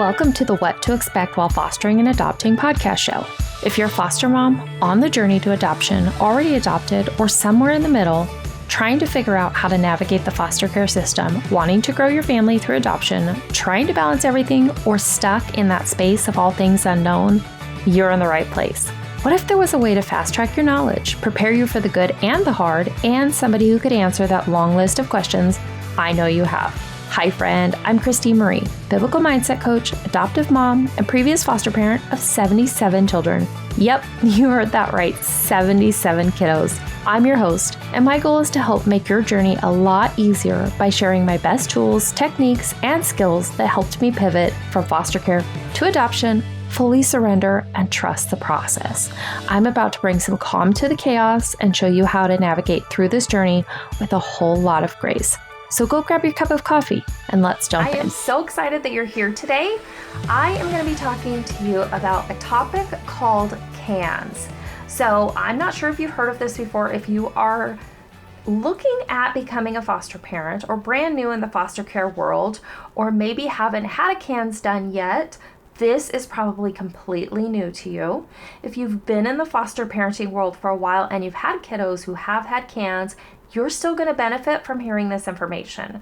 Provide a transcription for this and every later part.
Welcome to the What to Expect While Fostering and Adopting podcast show. If you're a foster mom, on the journey to adoption, already adopted, or somewhere in the middle, trying to figure out how to navigate the foster care system, wanting to grow your family through adoption, trying to balance everything, or stuck in that space of all things unknown, you're in the right place. What if there was a way to fast track your knowledge, prepare you for the good and the hard, and somebody who could answer that long list of questions I know you have? Hi friend, I'm Christine Marie, biblical mindset coach, adoptive mom, and previous foster parent of 77 children. Yep, you heard that right, 77 kiddos. I'm your host, and my goal is to help make your journey a lot easier by sharing my best tools, techniques, and skills that helped me pivot from foster care to adoption, fully surrender, and trust the process. I'm about to bring some calm to the chaos and show you how to navigate through this journey with a whole lot of grace. So go grab your cup of coffee and let's jump in. I am so excited that you're here today. I am going to be talking to you about a topic called cans. So I'm not sure if you've heard of this before. If you are looking at becoming a foster parent or brand new in the foster care world, or maybe haven't had a cans done yet, this is probably completely new to you. If you've been in the foster parenting world for a while and you've had kiddos who have had cans, you're still going to benefit from hearing this information.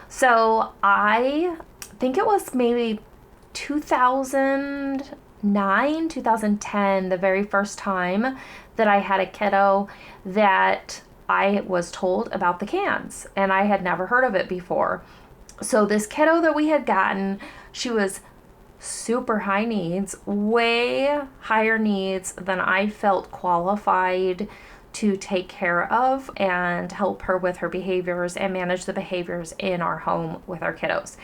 So I think it was maybe 2009, 2010, the very first time that I had a kiddo that I was told about the cans, and I had never heard of it before. So this kiddo that we had gotten, she was super high needs, way higher needs than I felt qualified to take care of and help her with her behaviors and manage the behaviors in our home with our kiddos.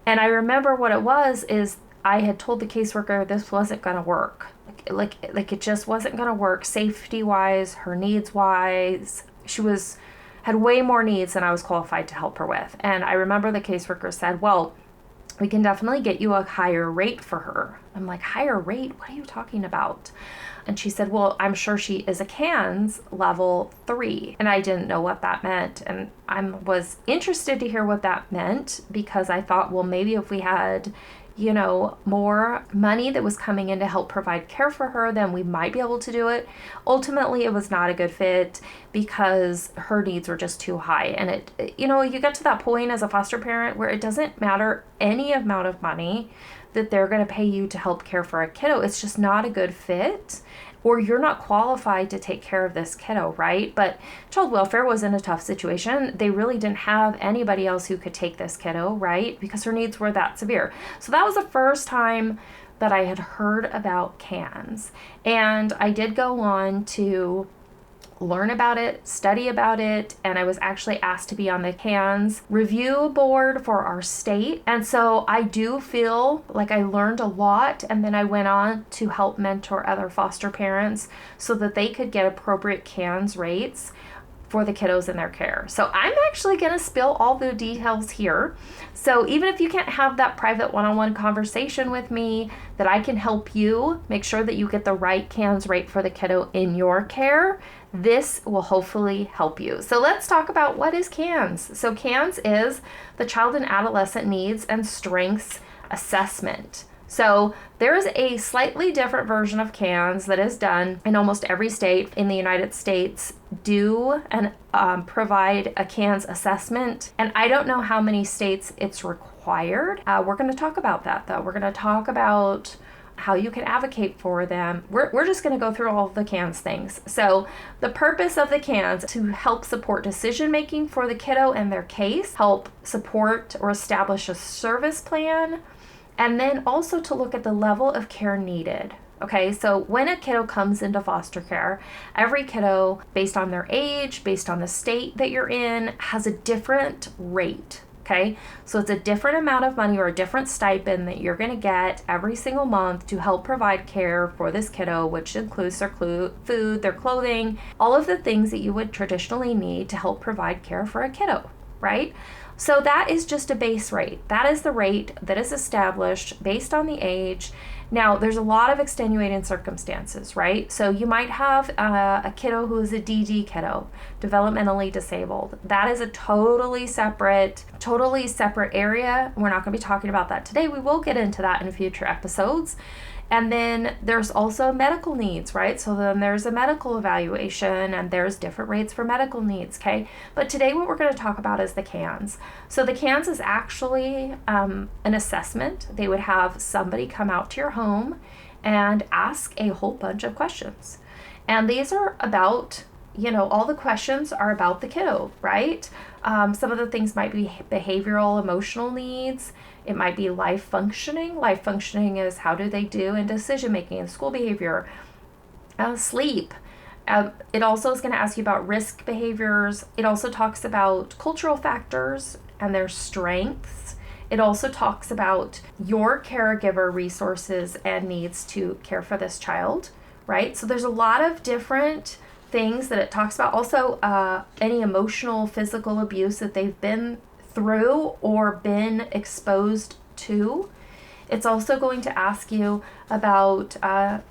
And I remember what it was is I had told the caseworker this wasn't going to work. Like it just wasn't going to work safety wise, her needs wise. She had way more needs than I was qualified to help her with. And I remember the caseworker said, well, we can definitely get you a higher rate for her. I'm like, higher rate? What are you talking about? And she said, well, I'm sure she is a CANS level 3. And I didn't know what that meant. And I was interested to hear what that meant because I thought, well, maybe if we had, more money that was coming in to help provide care for her, then we might be able to do it. Ultimately, it was not a good fit because her needs were just too high. And you get to that point as a foster parent where it doesn't matter any amount of money that they're going to pay you to help care for a kiddo. It's just not a good fit, or you're not qualified to take care of this kiddo, right? But child welfare was in a tough situation. They really didn't have anybody else who could take this kiddo, right? Because her needs were that severe. So that was the first time that I had heard about CANS. And I did go on to learn about it, study about it, and I was actually asked to be on the CANS review board for our state. And so I do feel like I learned a lot, and then I went on to help mentor other foster parents so that they could get appropriate CANS rates for the kiddos in their care. So I'm actually going to spill all the details here. So even if you can't have that private one-on-one conversation with me, that I can help you make sure that you get the right CANS rate for the kiddo in your care, this will hopefully help you. So let's talk about what is CANS. So CANS is the Child and Adolescent Needs and Strengths Assessment. So there is a slightly different version of CANS that is done in almost every state in the United States do and provide a CANS assessment. And I don't know how many states it's required. We're going to talk about that though. We're going to talk about how you can advocate for them. We're just going to go through all of the CANS things. So the purpose of the CANS to help support decision making for the kiddo and their case, help support or establish a service plan, and then also to look at the level of care needed. Okay, so when a kiddo comes into foster care, every kiddo, based on their age, based on the state that you're in, has a different rate. Okay, so it's a different amount of money or a different stipend that you're going to get every single month to help provide care for this kiddo, which includes their food, their clothing, all of the things that you would traditionally need to help provide care for a kiddo, right? So that is just a base rate. That is the rate that is established based on the age. Now, there's a lot of extenuating circumstances, right? So you might have a kiddo who is a DD kiddo, developmentally disabled. That is a totally separate area. We're not going to be talking about that today. We will get into that in future episodes. And then there's also medical needs, right? So then there's a medical evaluation and there's different rates for medical needs, okay? But today what we're going to talk about is the CANS. So the CANS is actually an assessment. They would have somebody come out to your home and ask a whole bunch of questions. And these are about, all the questions are about the kiddo, right? Some of the things might be behavioral, emotional needs. It might be life functioning. Life functioning is how do they do in decision making and school behavior, sleep. It also is going to ask you about risk behaviors. It also talks about cultural factors and their strengths. It also talks about your caregiver resources and needs to care for this child, right? So there's a lot of different things that it talks about. Also, any emotional, physical abuse that they've been through or been exposed to. It's also going to ask you about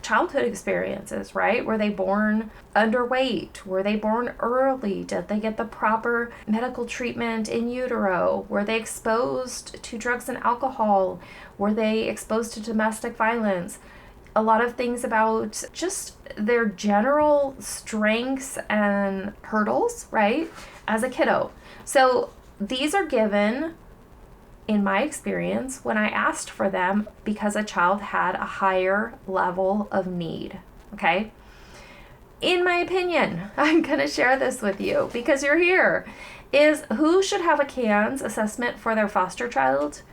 childhood experiences, right? Were they born underweight? Were they born early? Did they get the proper medical treatment in utero? Were they exposed to drugs and alcohol? Were they exposed to domestic violence? A lot of things about just their general strengths and hurdles, right? As a kiddo. So these are given, in my experience, when I asked for them because a child had a higher level of need, okay? In my opinion, I'm going to share this with you because you're here, is who should have a CANS assessment for their foster child?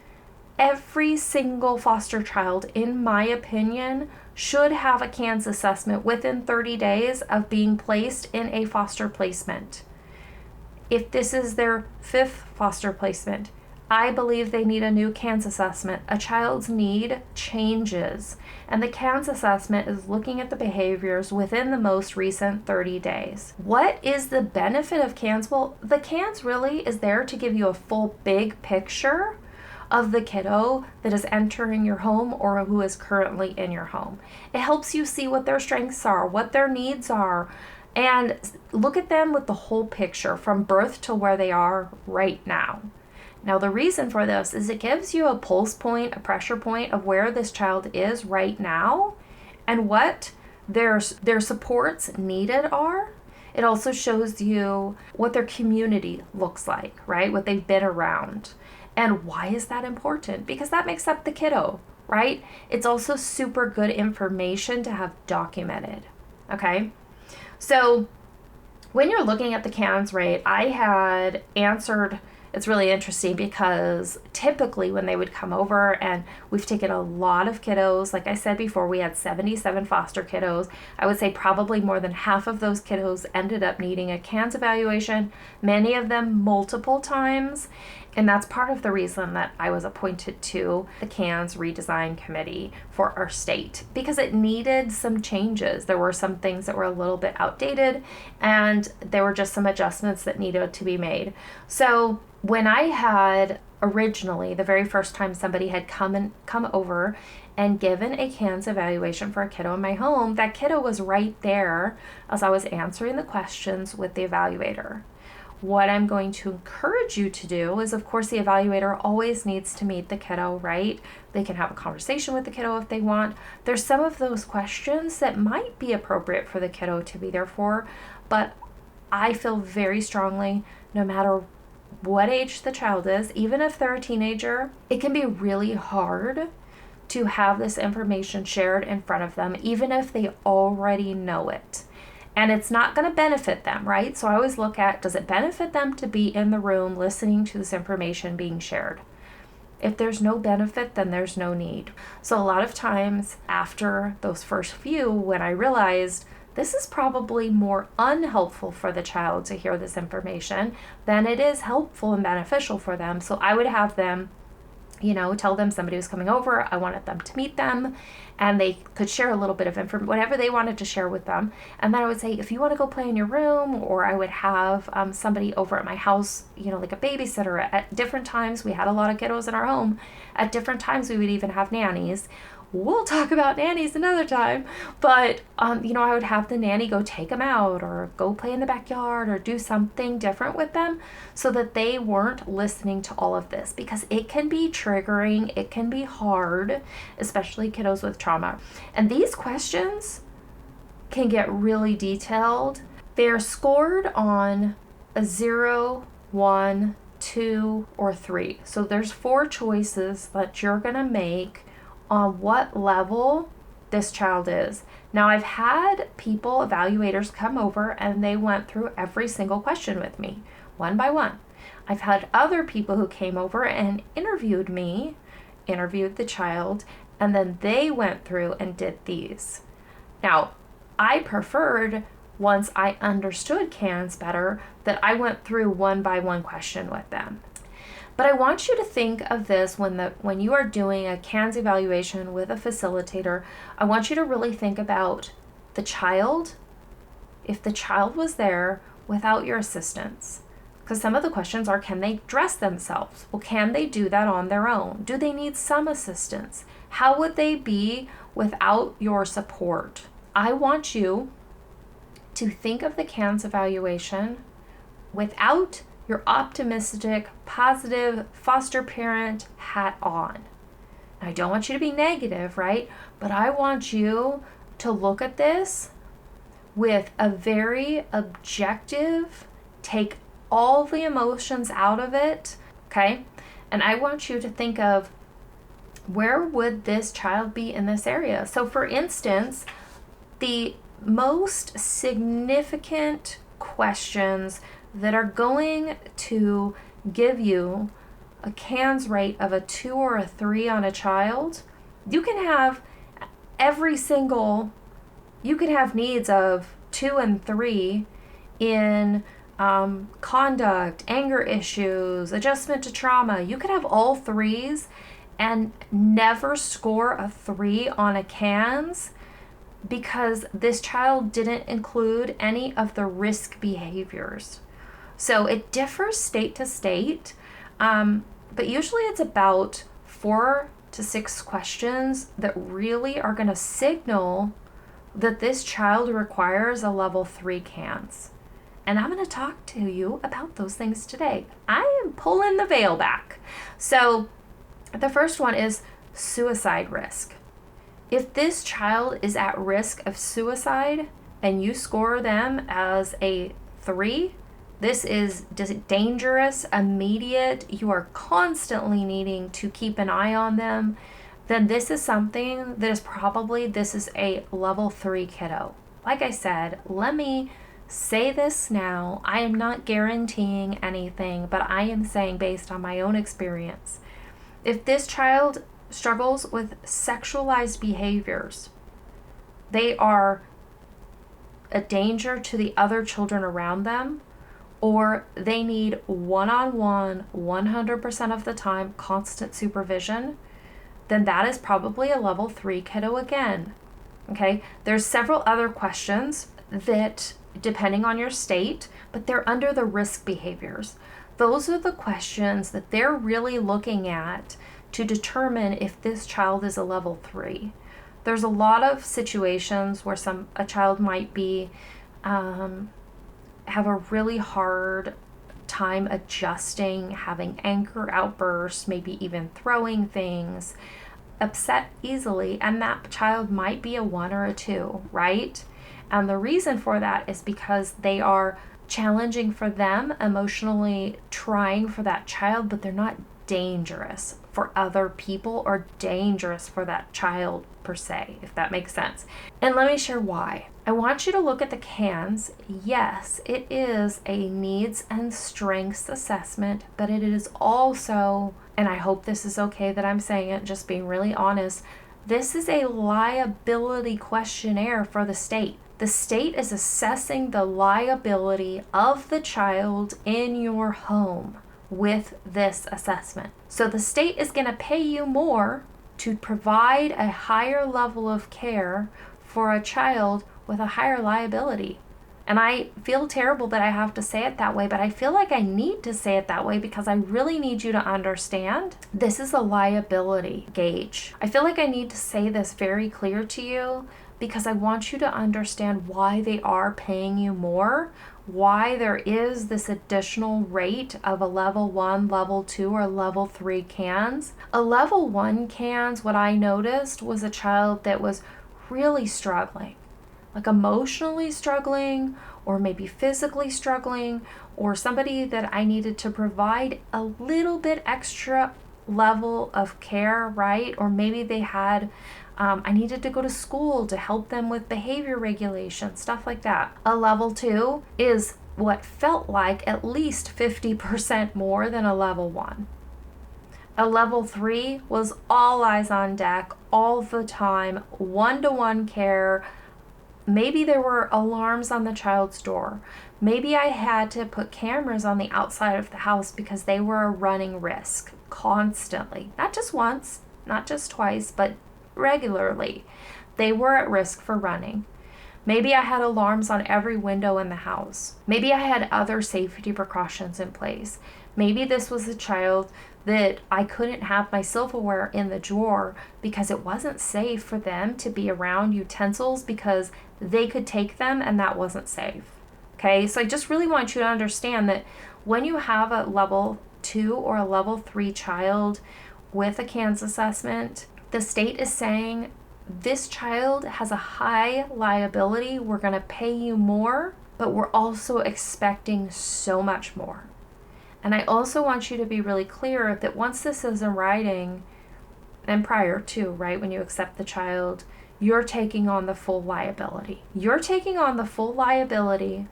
Every single foster child, in my opinion, should have a CANS assessment within 30 days of being placed in a foster placement. If this is their 5th foster placement, I believe they need a new CANS assessment. A child's need changes, and the CANS assessment is looking at the behaviors within the most recent 30 days. What is the benefit of CANS? Well, the CANS really is there to give you a full big picture of the kiddo that is entering your home or who is currently in your home. It helps you see what their strengths are, what their needs are, and look at them with the whole picture from birth to where they are right now. Now, the reason for this is it gives you a pulse point, a pressure point of where this child is right now and what their supports needed are. It also shows you what their community looks like, right? What they've been around. And why is that important? Because that makes up the kiddo, right? It's also super good information to have documented, okay? So when you're looking at the CANS rate, I had answered, it's really interesting because typically when they would come over, and we've taken a lot of kiddos, like I said before, we had 77 foster kiddos. I would say probably more than half of those kiddos ended up needing a CANS evaluation, many of them multiple times. And that's part of the reason that I was appointed to the CANS redesign committee for our state, because it needed some changes. There were some things that were a little bit outdated, and there were just some adjustments that needed to be made. So when I had originally, the very first time somebody had come over and given a CANS evaluation for a kiddo in my home, that kiddo was right there as I was answering the questions with the evaluator. What I'm going to encourage you to do is, of course, the evaluator always needs to meet the kiddo, right? They can have a conversation with the kiddo if they want. There's some of those questions that might be appropriate for the kiddo to be there for, but I feel very strongly, no matter what age the child is, even if they're a teenager, it can be really hard to have this information shared in front of them, even if they already know it. And it's not going to benefit them, right? So I always look at, does it benefit them to be in the room listening to this information being shared? If there's no benefit, then there's no need. So a lot of times after those first few, when I realized this is probably more unhelpful for the child to hear this information than it is helpful and beneficial for them. So I would have them, tell them somebody was coming over. I wanted them to meet them, and they could share a little bit of information, whatever they wanted to share with them. And then I would say, if you want to go play in your room, or I would have somebody over at my house, like a babysitter at different times. We had a lot of kiddos in our home. At different times, we would even have nannies. We'll talk about nannies another time. But, I would have the nanny go take them out or go play in the backyard or do something different with them so that they weren't listening to all of this, because it can be triggering. It can be hard, especially kiddos with trauma. And these questions can get really detailed. They're scored on a 0, 1, 2, or 3. So there's 4 choices that you're going to make on what level this child is. Now, I've had people, evaluators, come over and they went through every single question with me, one by one. I've had other people who came over and interviewed the child, and then they went through and did these. Now, I preferred, once I understood CANS better, that I went through one by one question with them. But I want you to think of this when you are doing a CANS evaluation with a facilitator. I want you to really think about the child, if the child was there without your assistance. Because some of the questions are, can they dress themselves? Well, can they do that on their own? Do they need some assistance? How would they be without your support? I want you to think of the CANS evaluation without your optimistic, positive foster parent hat on. I don't want you to be negative, right? But I want you to look at this with a very objective, take all the emotions out of it, okay? And I want you to think of, where would this child be in this area? So for instance, the most significant questions that are going to give you a CANS rate of a 2 or a 3 on a child, you can have needs of 2 and 3 in conduct, anger issues, adjustment to trauma. You could have all 3s and never score a 3 on a CANS because this child didn't include any of the risk behaviors. So it differs state to state, but usually it's about 4 to 6 questions that really are going to signal that this child requires a level 3 CANS. And I'm going to talk to you about those things today. I am pulling the veil back. So the first one is suicide risk. If this child is at risk of suicide and you score them as a 3, this is dangerous, immediate, you are constantly needing to keep an eye on them, then this is something that this is a level 3 kiddo. Like I said, let me say this now. I am not guaranteeing anything, but I am saying based on my own experience. If this child struggles with sexualized behaviors, they are a danger to the other children around them, or they need one-on-one, 100% of the time, constant supervision, then that is probably a level 3 kiddo again. Okay, there's several other questions that, depending on your state, but they're under the risk behaviors. Those are the questions that they're really looking at to determine if this child is a level 3. There's a lot of situations where a child might be have a really hard time adjusting, having anger outbursts, maybe even throwing things, upset easily, and that child might be a 1 or a 2, right? And the reason for that is because they are challenging for them, emotionally trying for that child, but they're not dangerous for other people or dangerous for that child per se, if that makes sense. And let me share why. I want you to look at the CANS. Yes, it is a needs and strengths assessment, but it is also, and I hope this is okay that I'm saying it, just being really honest, this is a liability questionnaire for the state. The state is assessing the liability of the child in your home with this assessment. So the state is going to pay you more to provide a higher level of care for a child with a higher liability. And I feel terrible that I have to say it that way, but I feel like I need to say it that way because I really need you to understand this is a liability gauge. I feel like I need to say this very clear to you because I want you to understand why they are paying you more, why there is this additional rate of a level 1, level 2, or level 3 CANS. A level 1 CANS, what I noticed was a child that was really struggling, like emotionally struggling, or maybe physically struggling, or somebody that I needed to provide a little bit extra level of care, right? Or maybe they had I needed to go to school to help them with behavior regulation, stuff like that. A level 2 is what felt like at least 50% more than a level 1. A level 3 was all eyes on deck, all the time, one-to-one care. Maybe there were alarms on the child's door. Maybe I had to put cameras on the outside of the house because they were a running risk constantly. Not just once, not just twice, but regularly. They were at risk for running. Maybe I had alarms on every window in the house. Maybe I had other safety precautions in place. Maybe this was a child that I couldn't have my silverware in the drawer because it wasn't safe for them to be around utensils because they could take them and that wasn't safe. Okay, so I just really want you to understand that when you have a level 2 or a level 3 child with a CANS assessment, the state is saying this child has a high liability. We're going to pay you more, but we're also expecting so much more. And I also want you to be really clear that once this is in writing, and prior to, right, when you accept the child, you're taking on the full liability. You're taking on the full liability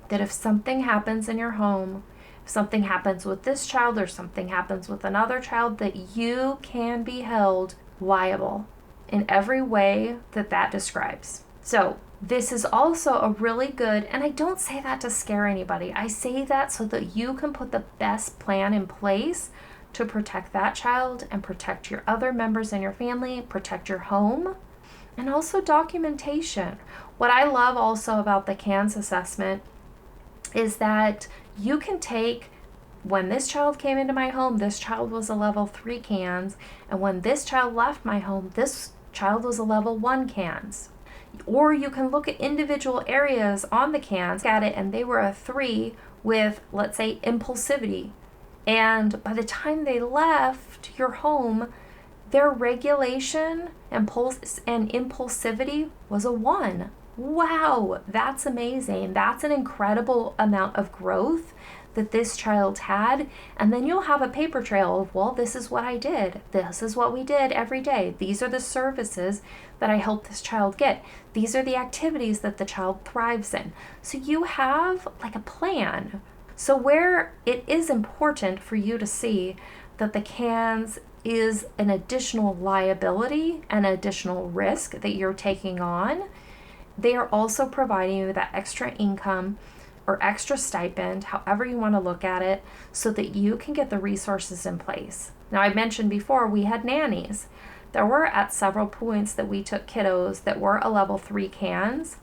that if something happens in your home, if something happens with this child or something happens with another child, that you can be held liable in every way that that describes. So this is also a really good, and I don't say that to scare anybody. I say that so that you can put the best plan in place to protect that child and protect your other members in your family, protect your home, and also documentation. What I love also about the CANS assessment is that you can take, when this child came into my home, this child was a level 3 CANS, and when this child left my home, this child was a level 1 CANS. Or you can look at individual areas on the CANS, at it, and they were a 3 with, let's say, impulsivity. And by the time they left your home, their regulation and impulsivity was a 1. Wow, that's amazing. That's an incredible amount of growth that this child had. And then you'll have a paper trail of, well, this is what I did. This is what we did every day. These are the services that I helped this child get. These are the activities that the child thrives in. So you have like a plan. So where it is important for you to see that the CANS is an additional liability and additional risk that you're taking on, they are also providing you that extra income or extra stipend, however you want to look at it, so that you can get the resources in place. Now, I mentioned before we had nannies. There were at several points that we took kiddos that were a level 3 CANS,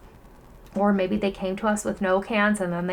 or maybe they came to us with no CANS and then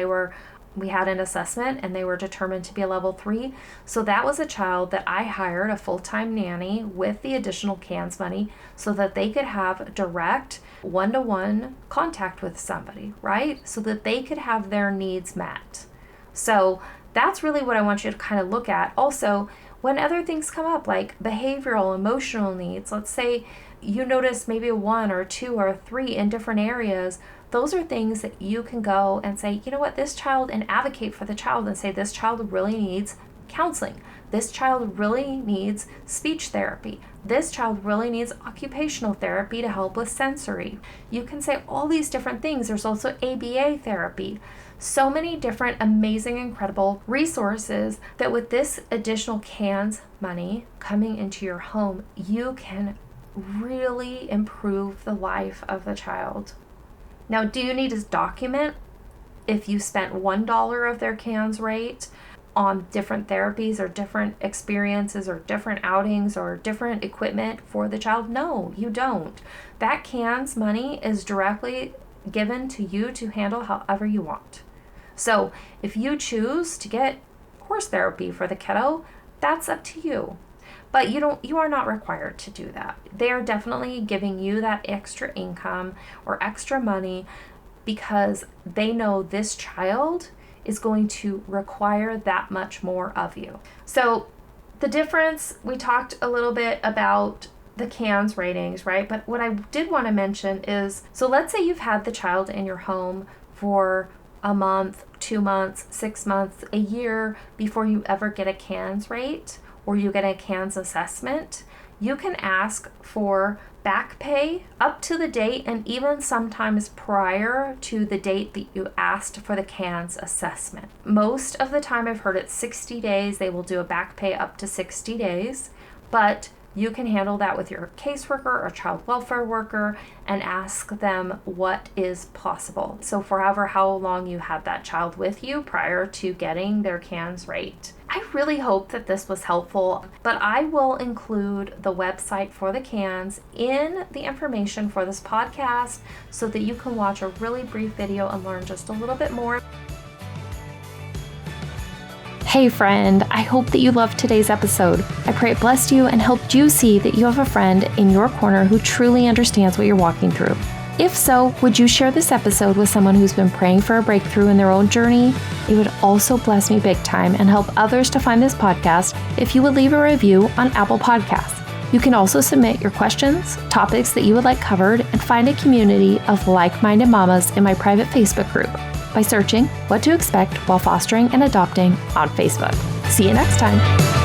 we had an assessment and they were determined to be a level 3. So that was a child that I hired a full-time nanny with the additional CANS money so that they could have direct one-to-one contact with somebody, right? So that they could have their needs met. So that's really what I want you to kind of look at. Also, when other things come up like behavioral, emotional needs, let's say you notice maybe a 1 or 2 or 3 in different areas, those are things that you can go and say, you know what, this child, and advocate for the child and say, this child really needs counseling. This child really needs speech therapy. This child really needs occupational therapy to help with sensory. You can say all these different things. There's also ABA therapy. So many different amazing, incredible resources that with this additional CANS money coming into your home, you can really improve the life of the child. Now, do you need to document if you spent $1 of their CANS rate on different therapies or different experiences or different outings or different equipment for the child? No, you don't. That CANS money is directly given to you to handle however you want. So if you choose to get horse therapy for the kiddo, that's up to you. But you are not required to do that. They are definitely giving you that extra income or extra money because they know this child is going to require that much more of you. So the difference, we talked a little bit about the CANS ratings, right? But what I did want to mention is, so let's say you've had the child in your home for a month, 2 months, 6 months, a year before you ever get a CANS rate or you get a CANS assessment. You can ask for back pay up to the date and even sometimes prior to the date that you asked for the CANS assessment. Most of the time I've heard it's 60 days. They will do a back pay up to 60 days, but you can handle that with your caseworker or child welfare worker and ask them what is possible. So forever, how long you had that child with you prior to getting their CANS rate. I really hope that this was helpful, but I will include the website for the CANS in the information for this podcast so that you can watch a really brief video and learn just a little bit more. Hey friend, I hope that you loved today's episode. I pray it blessed you and helped you see that you have a friend in your corner who truly understands what you're walking through. If so, would you share this episode with someone who's been praying for a breakthrough in their own journey? It would also bless me big time and help others to find this podcast if you would leave a review on Apple Podcasts. You can also submit your questions, topics that you would like covered, and find a community of like-minded mamas in my private Facebook group by searching What to Expect While Fostering and Adopting on Facebook. See you next time.